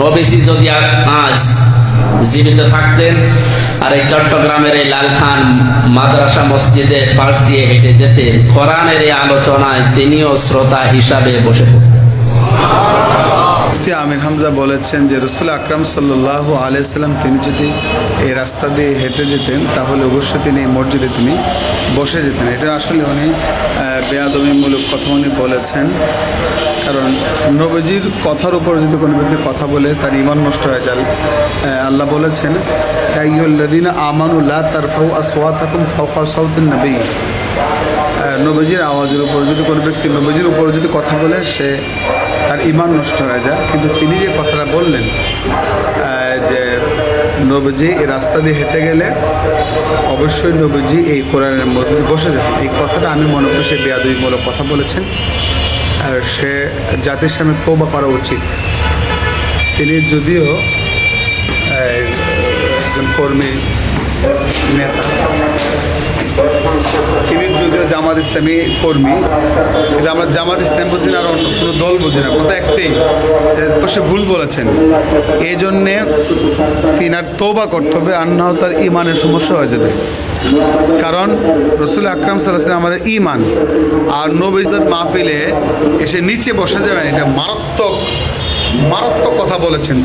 নবীজি যদি আজ জীবিত থাকতেন আর এই চট্টগ্রামের এই লালখান মাদ্রাসা মসজিদের পাশ দিয়ে হেঁটে যেতেন, কোরআনের এই আলোচনায় তিনিও শ্রোতা হিসাবে বসে পড়তেন। মুফতি আমির হামজা বলেছেন যে রসুল আকরাম সাল্লাল্লাহু আলাইহি সাল্লাম তিনি যদি এই রাস্তা দিয়ে হেঁটে যেতেন তাহলে অবশ্যই তিনি এই মসজিদে তিনি বসে যেতেন। এটা আসলে উনি বেয়াদবিমূলক কথা উনি বলেছেন, কারণ নবীজির কথার উপর যদি কোনো ব্যক্তি কথা বলে তার ঈমান নষ্ট হয়ে যায়। আল্লাহ বলেছেন, ইয়া আইয়ুহাল্লাযীনা আমানু লা তারফাউ আসওয়াতাকুম ফাওকা সাওতিন নবী। নবীজির আওয়াজের উপর যদি কোনো ব্যক্তি নবীজির উপর যদি কথা বলে সে তার ঈমান নষ্ট হয়ে যায়। কিন্তু তিনি যে কথাটা বললেন যে নবীজি এই রাস্তা দিয়ে হেঁটে গেলে অবশ্যই নবীজি এই কোরআনের মধ্যে বসে যেতেন, এই কথাটা আমি মনে করি সে বেয়াদবিমূলক কথা বলেছেন। আর সে জাতির সামনে তওবা করা উচিত। তিনি যদিও একজন কর্মী নেতা, তিনি যদিও জামাত ইসলামী কর্মী, কিন্তু আমরা জামাত ইসলাম বুঝি না আর অন্য কোনো দল বুঝি না, কথা একটাই, সে ভুল বলেছেন। এই জন্যে তিনার তওবা করতে হবে, আর না তার ঈমানের সমস্যা হয়ে যাবে। কারণ রসুল আকরাম সাল্লাল্লাহু আলাইহি ওয়াসাল্লাম আমাদের ঈমান, আর নবীদের মাহফিলে এসে নিচে বসে যাবেন, এটা মারাত্মক কথা বলেছেন।